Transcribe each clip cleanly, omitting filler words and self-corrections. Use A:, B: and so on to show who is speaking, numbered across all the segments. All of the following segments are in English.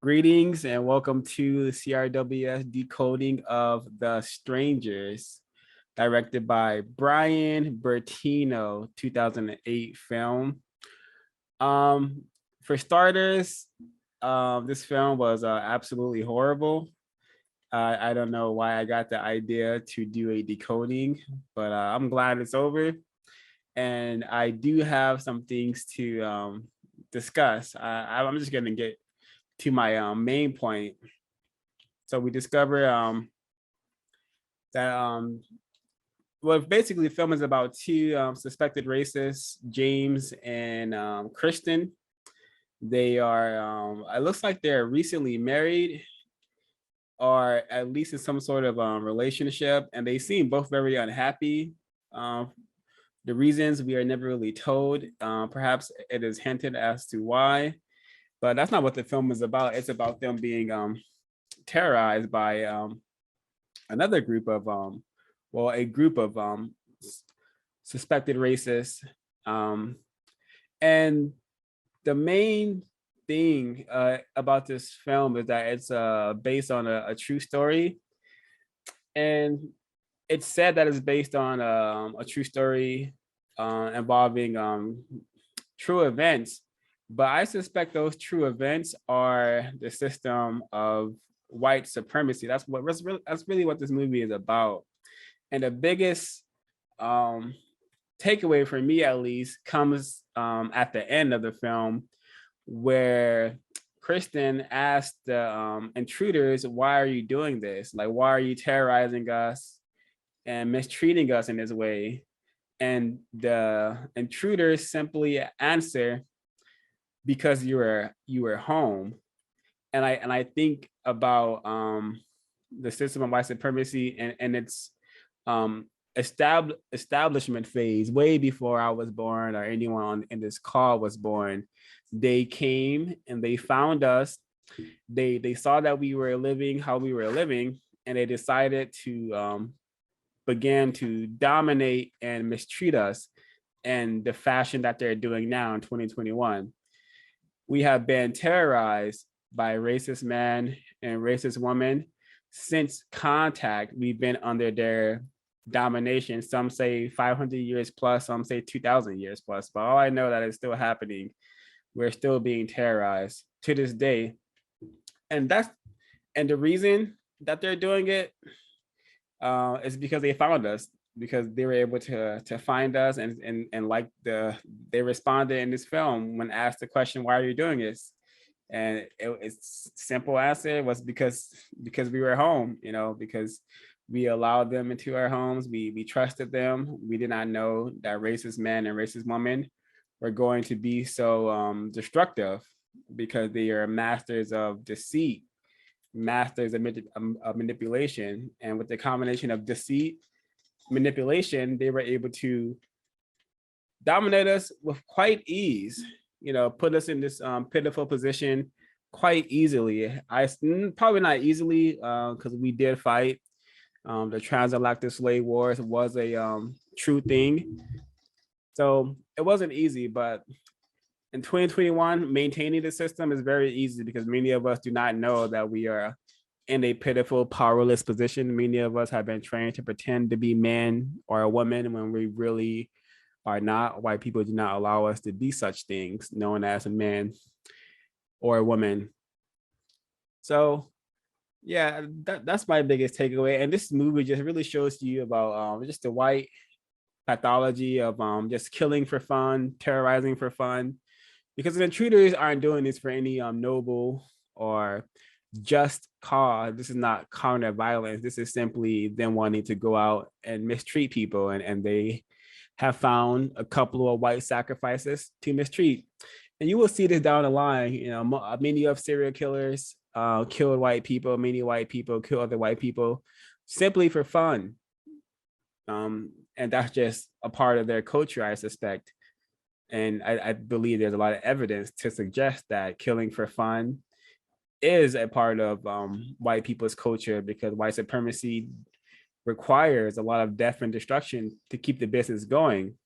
A: Greetings and welcome to the CRWS Decoding of the Strangers, directed by Bryan Bertino, 2008 film. For starters, this film was absolutely horrible. I don't know why I got the idea to do a decoding, but I'm glad it's over. And I do have some things to discuss. I'm just going to get to my main point. So we discover that well, basically, the film is about two suspected racists, James and Kristen. They are, it looks like they're recently married, or at least in some sort of relationship, and they seem both very unhappy. The reasons we are never really told. Perhaps it is hinted as to why, but that's not what the film is about. It's about them being terrorized by another group of a group of suspected racists. And the main thing about this film is that it's based on a true story, and it's said that it's based on a true story involving true events, but I suspect those true events are the system of white supremacy. That's really what this movie is about. And the biggest takeaway for me, at least, comes at the end of the film, where Kristen asked the intruders, "Why are you doing this? Like, why are you terrorizing us and mistreating us in this way?" And the intruders simply answer, "Because you were home." And I think about the system of white supremacy and its establishment phase way before I was born or anyone in this call was born. They came and they found us. They saw that we were living how we were living, and they decided to begin to dominate and mistreat us in the fashion that they're doing now in 2021. We have been terrorized by racist men and racist women since contact. We've been under their domination. Some say 500 years plus, some say 2,000 years plus, but all I know that it's still happening. We're still being terrorized to this day. And the reason that they're doing it is because they found us, because they were able to find us, and like they responded in this film when asked the question, "Why are you doing this?" And it's simple answer was because we were home, because we allowed them into our homes. We trusted them. We did not know that racist men and racist women were going to be so destructive, because they are masters of deceit, masters of manipulation. And with the combination of deceit, manipulation, they were able to dominate us with quite ease, put us in this pitiful position quite easily. Probably not easily, because we did fight. The transatlantic slave wars was a true thing. So it wasn't easy, but in 2021, maintaining the system is very easy, because many of us do not know that we are in a pitiful, powerless position. Many of us have been trained to pretend to be men or a woman when we really are not. White people do not allow us to be such things, known as a man or a woman. So yeah, that's my biggest takeaway. And this movie just really shows you about just the white pathology of just killing for fun, terrorizing for fun, because the intruders aren't doing this for any noble or just cause. This is not counter violence. This is simply them wanting to go out and mistreat people, and they have found a couple of white sacrifices to mistreat. And you will see this down the line. Many of serial killers killed white people. Many white people kill other white people simply for fun. And that's just a part of their culture, I suspect. And I believe there's a lot of evidence to suggest that killing for fun is a part of white people's culture, because white supremacy requires a lot of death and destruction to keep the business going.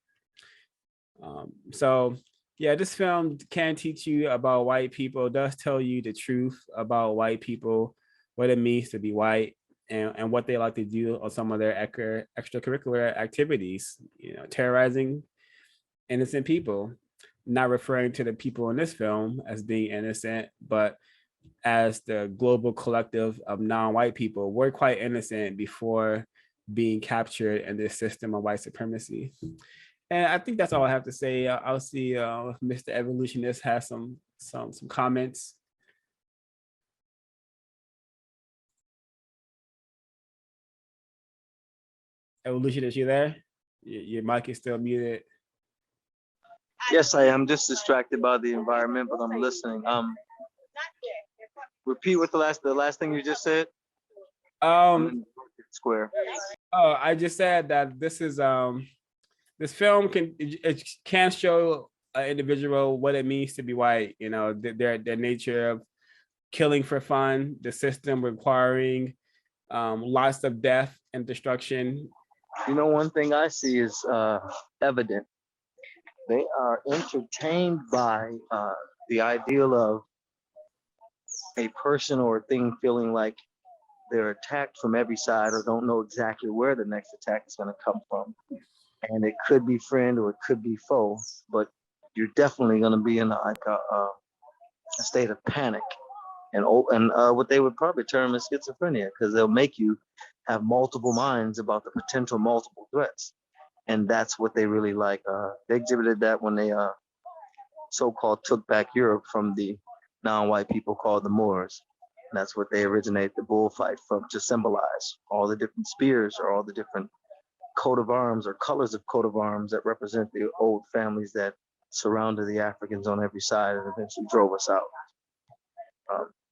A: So Yeah, this film can teach you about white people, does tell you the truth about white people, what it means to be white, and what they like to do on some of their extracurricular activities, terrorizing innocent people, not referring to the people in this film as being innocent, but as the global collective of non-white people. We're quite innocent before being captured in this system of white supremacy. And I think that's all I have to say. I'll see if Mr. Evolutionist has some comments. Evolutionist, you there? Your mic is still muted.
B: Yes, I am just distracted by the environment, but I'm listening. Repeat what the last thing you just said. Square.
A: Oh, I just said that this film can show an individual what it means to be white. Their nature of killing for fun, the system requiring lots of death and destruction.
B: One thing I see is evident. They are entertained by the ideal of a person or a thing feeling like they're attacked from every side or don't know exactly where the next attack is going to come from. And it could be friend or it could be foe, but you're definitely going to be in a state of panic and what they would probably term as schizophrenia, because they'll make you have multiple minds about the potential multiple threats. And that's what they really like. They exhibited that when they so-called took back Europe from the non-white people called the Moors. And that's what they originate the bullfight from, to symbolize all the different spears or all the different coat of arms or colors of coat of arms that represent the old families that surrounded the Africans on every side and eventually drove us out.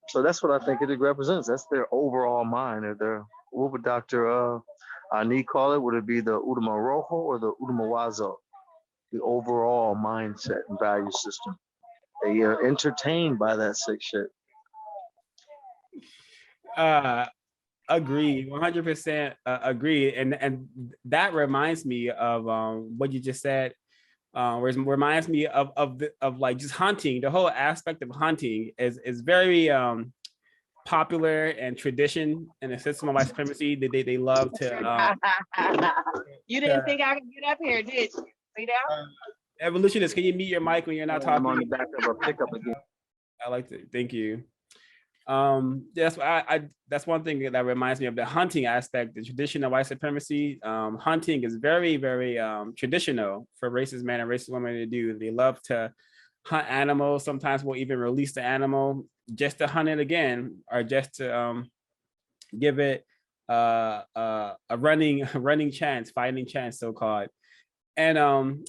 B: So that's what I think it represents. That's their overall mind, or their, what would Dr. Ani call it? Would it be the Udama Rojo or the Udama Wazo? The overall mindset and value system. They are entertained by that sick shit.
A: Agree, 100% agree. And that reminds me of what you just said. Reminds me of like just hunting. The whole aspect of hunting is very popular and tradition in the system of white supremacy. They love to.
C: You didn't think I could get up here, did you? See that?
A: Evolutionist, can you mute your mic when you're not talking?
B: I'm on the back of a pickup again.
A: I like to. Thank you. That's one thing that reminds me of the hunting aspect, the tradition of white supremacy. Hunting is very, very traditional for racist men and racist women to do. They love to hunt animals. Sometimes we'll even release the animal just to hunt it again, or just to give it a running chance, fighting chance, so called. And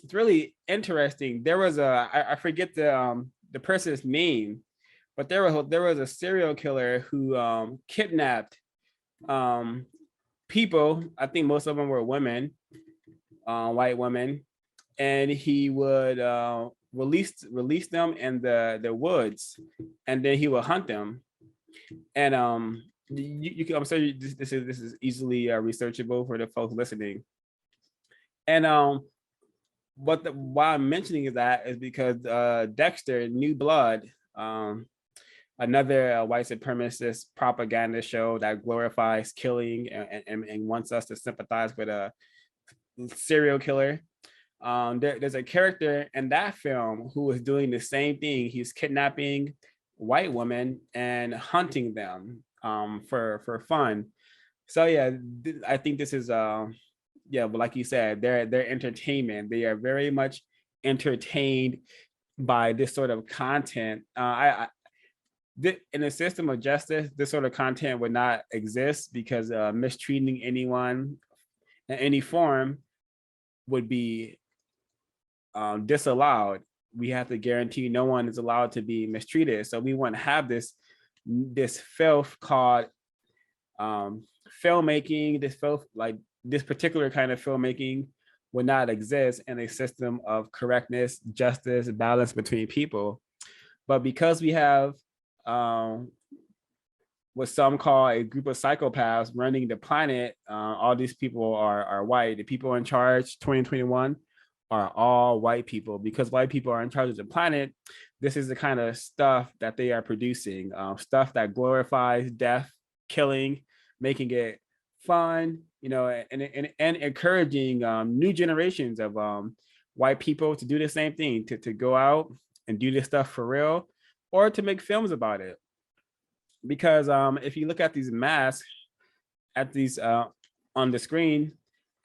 A: it's really interesting. There was I forget the person's name, but there was a serial killer who kidnapped people. I think most of them were women, white women, and he would release them in the woods, and then he would hunt them. And you can, I'm sorry, this is easily researchable for the folks listening. And why I'm mentioning that is because Dexter, New Blood, another white supremacist propaganda show that glorifies killing and wants us to sympathize with a serial killer. There's a character in that film who was doing the same thing. He's kidnapping white women and hunting them for fun. So yeah, I think this is but like you said, they're entertainment. They are very much entertained by this sort of content. In a system of justice, this sort of content would not exist, because mistreating anyone in any form would be disallowed. We have to guarantee no one is allowed to be mistreated. So we wouldn't have this filth called filmmaking. This filth, like this particular kind of filmmaking, would not exist in a system of correctness, justice, balance between people. But because we have what some call a group of psychopaths running the planet, all these people are white. The people in charge, 2021, are all white people, because white people are in charge of the planet. This is the kind of stuff that they are producing, stuff that glorifies death, killing, making it fun, and encouraging new generations of white people to do the same thing, to go out and do this stuff for real, or to make films about it. Because if you look at these masks, at these on the screen,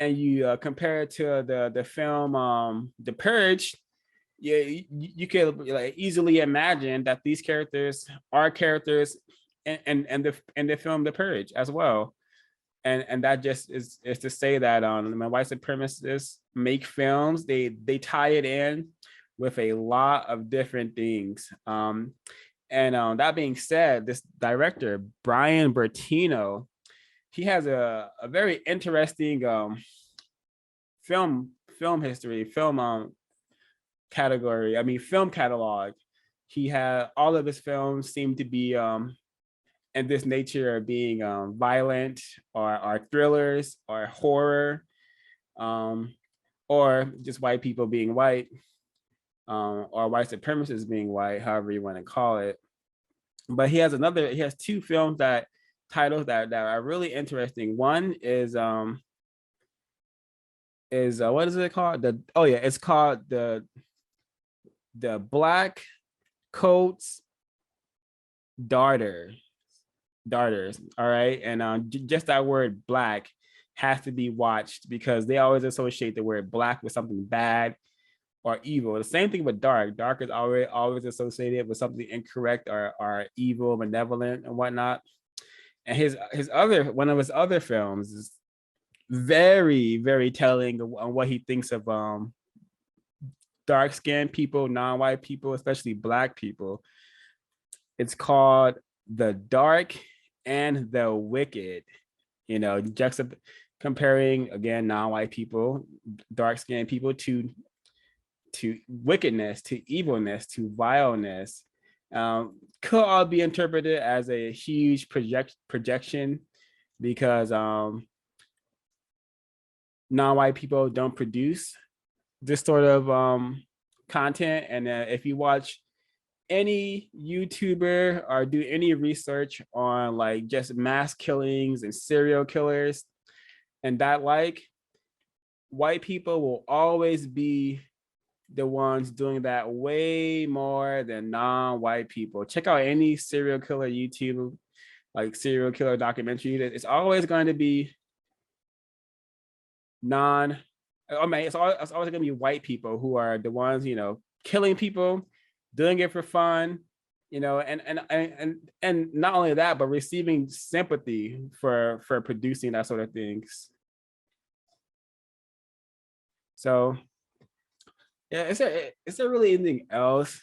A: and you compare it to the film The Purge, yeah, you can like easily imagine that these characters are characters and the film The Purge as well. And that just is to say that when white supremacists make films, they tie it in with a lot of different things. And that being said, this director Bryan Bertino, he has a very interesting film history, film category. I mean, film catalog. He had all of his films seem to be in this nature of being violent, or thrillers, or horror, or just white people being white, or white supremacists being white, however you want to call it. But he has two films that titles that are really interesting. One is what is it called? It's called the Black Coats Darters. All right. And just that word black has to be watched, because they always associate the word black with something bad or evil. The same thing with dark. Dark is always associated with something incorrect, or evil, malevolent, and whatnot. And one of his other films is very, very telling on what he thinks of dark-skinned people, non-white people, especially black people. It's called The Dark and the Wicked. Comparing again non-white people, dark-skinned people, to wickedness, to evilness, to vileness. Could all be interpreted as a huge projection, because non-white people don't produce this sort of content. And if you watch any YouTuber or do any research on like just mass killings and serial killers and that, like, white people will always be the ones doing that way more than non-white people. Check out any serial killer YouTube, like serial killer documentary. It's always going to be it's always going to be white people who are the ones, killing people, doing it for fun, and not only that, but receiving sympathy for producing that sort of things. So yeah, is there really anything else?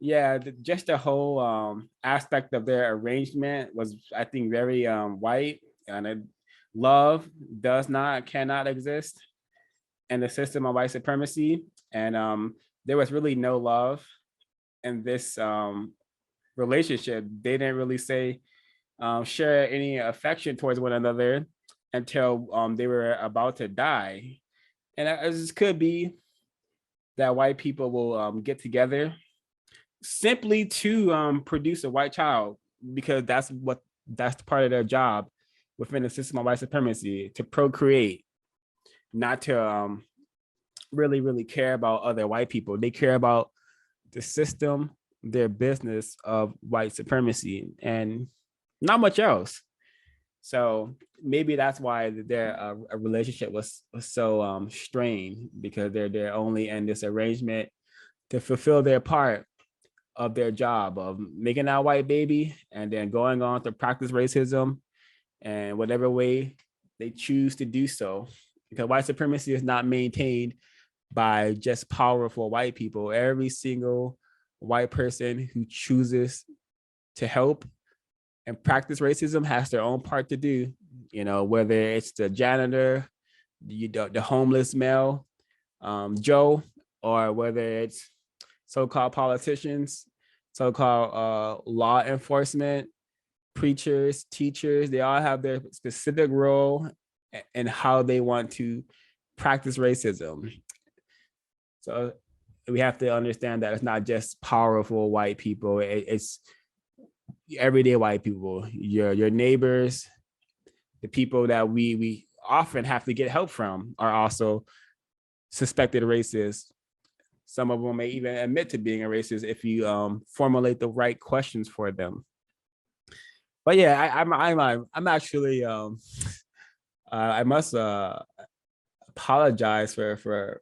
A: Yeah, just the whole aspect of their arrangement was, I think, very white, and love cannot exist in the system of white supremacy. And there was really no love in this relationship. They didn't really share any affection towards one another until they were about to die. And this could be that white people will get together simply to produce a white child, because that's part of their job within the system of white supremacy, to procreate, not to really, really care about other white people. They care about the system, their business of white supremacy, and not much else. So maybe that's why their relationship was so strained, because they're only in this arrangement to fulfill their part of their job of making that white baby, and then going on to practice racism and whatever way they choose to do so. Because white supremacy is not maintained by just powerful white people. Every single white person who chooses to help and practice racism has their own part to do, whether it's the janitor, the homeless male, Joe, or whether it's so-called politicians, so-called law enforcement, preachers, teachers. They all have their specific role and how they want to practice racism. So we have to understand that it's not just powerful white people. It's everyday white people, your neighbors, the people that we often have to get help from are also suspected racist. Some of them may even admit to being a racist if you formulate the right questions for them. But yeah, I'm actually I must apologize for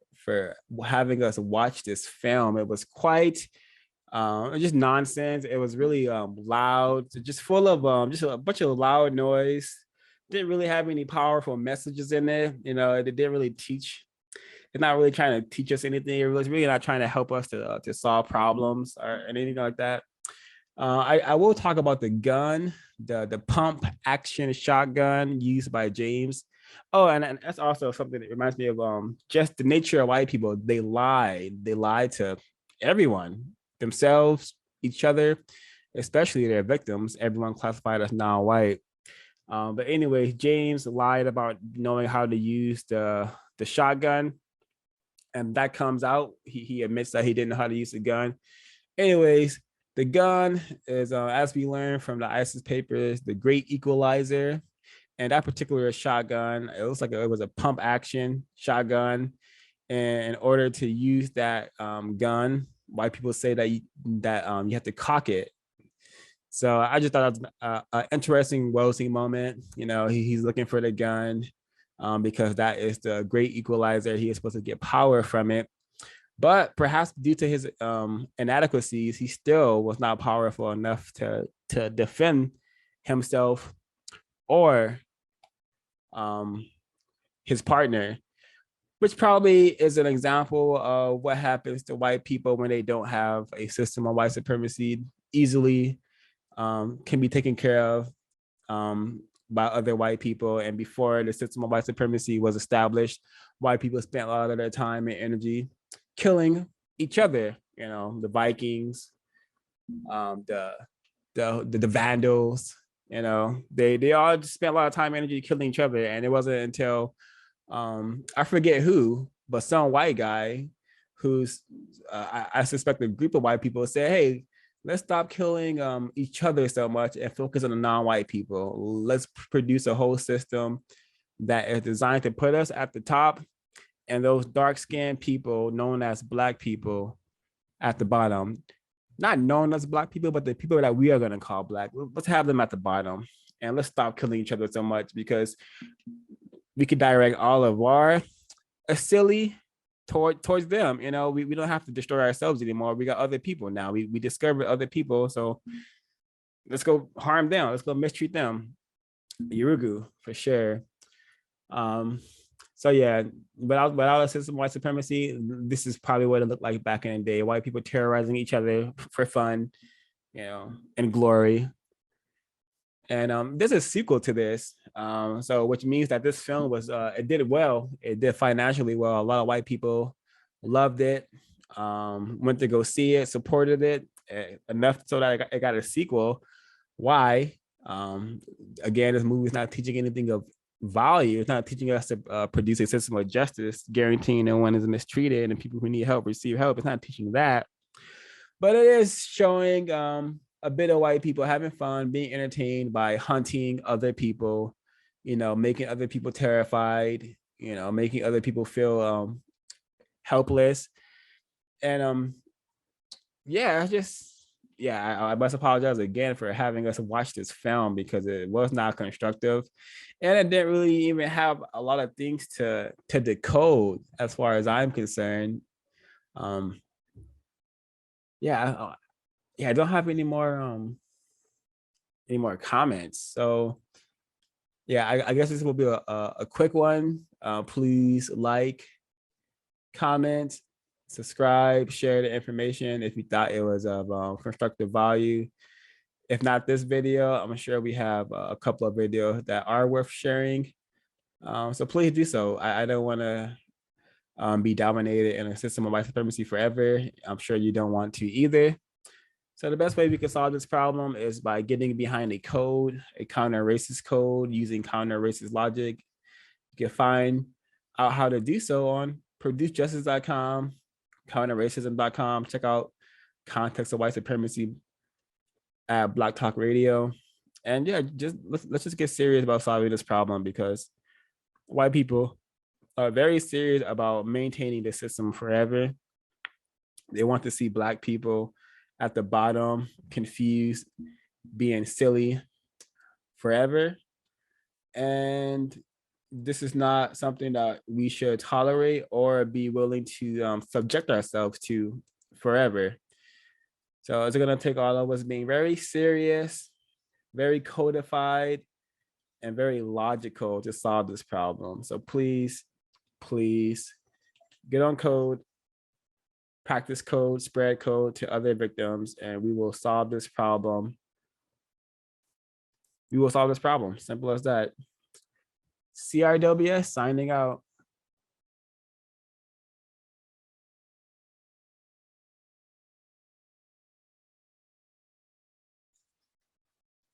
A: having us watch this film. It was quite just nonsense. It was really loud, just full of just a bunch of loud noise. Didn't really have any powerful messages in it. You know, it didn't really teach. It's not really trying to teach us anything. It was really not trying to help us to solve problems or anything like that. I will talk about the gun, the pump action shotgun used by James. Oh, and that's also something that reminds me of just the nature of white people. They lie. They lie to everyone, themselves, each other, especially their victims. Everyone classified as non-white. But anyway, James lied about knowing how to use the shotgun, and that comes out. He admits that he didn't know how to use the gun. Anyways, the gun is, as we learned from the ISIS papers, the great equalizer. And that particular shotgun, it looks like it was a pump action shotgun. And in order to use that gun, white people say that you have to cock it. So I just thought that was an interesting Wellesley moment. You know, he's looking for the gun because that is the great equalizer. He is supposed to get power from it. But perhaps due to his inadequacies, he still was not powerful enough to defend himself or his partner, which probably is an example of what happens to white people when they don't have a system of white supremacy easily can be taken care of by other white people. And before the system of white supremacy was established, white people spent a lot of their time and energy killing each other. You know, the Vikings, the Vandals. You know, they all just spent a lot of time and energy killing each other. And it wasn't until I forget who, but some white guy who's I suspect a group of white people said, hey, let's stop killing each other so much and focus on the non-white people. Let's produce a whole system that is designed to put us at the top and those dark-skinned people known as Black people at the bottom. Not known as Black people, but the people that we are going to call Black. Let's have them at the bottom and let's stop killing each other so much, because we could direct all of our silly towards them. You know, we don't have to destroy ourselves anymore. We got other people now. We discovered other people, so let's go harm them. Let's go mistreat them. Urugu for sure. So yeah, without a system of white supremacy, this is probably what it looked like back in the day. White people terrorizing each other for fun, you know, and glory. And there's a sequel to this, so which means that this film was it did well. It did financially well. A lot of white people loved it, went to go see it, supported it enough so that it got a sequel. Why? Again, this movie is not teaching anything of value. It's not teaching us to produce a system of justice, guaranteeing no one is mistreated and people who need help receive help. It's not teaching that, but it is showing a bit of white people having fun, being entertained by hunting other people, you know, making other people terrified, you know, making other people feel helpless. And yeah, I must apologize again for having us watch this film, because it was not constructive and it didn't really even have a lot of things to decode as far as I'm concerned. Yeah, I don't have any more comments. So yeah, I guess this will be a quick one. Please like, comment, subscribe, share the information if you thought it was of constructive value. If not this video, I'm sure we have a couple of videos that are worth sharing. So please do so. I don't want to be dominated in a system of white supremacy forever. I'm sure you don't want to either. So the best way we can solve this problem is by getting behind a code, a counter-racist code, using counter-racist logic. You can find out how to do so on producejustice.com, counterracism.com. Check out Context of White Supremacy at Black Talk Radio. And yeah, just let's just get serious about solving this problem, because white people are very serious about maintaining the system forever. They want to see Black people at the bottom, confused, being silly forever. And this is not something that we should tolerate or be willing to subject ourselves to forever. So it's going to take all of us being very serious, very codified, and very logical to solve this problem. So please, please get on code, practice code, spread code to other victims, and we will solve this problem. We will solve this problem. Simple as that. CRWS signing out.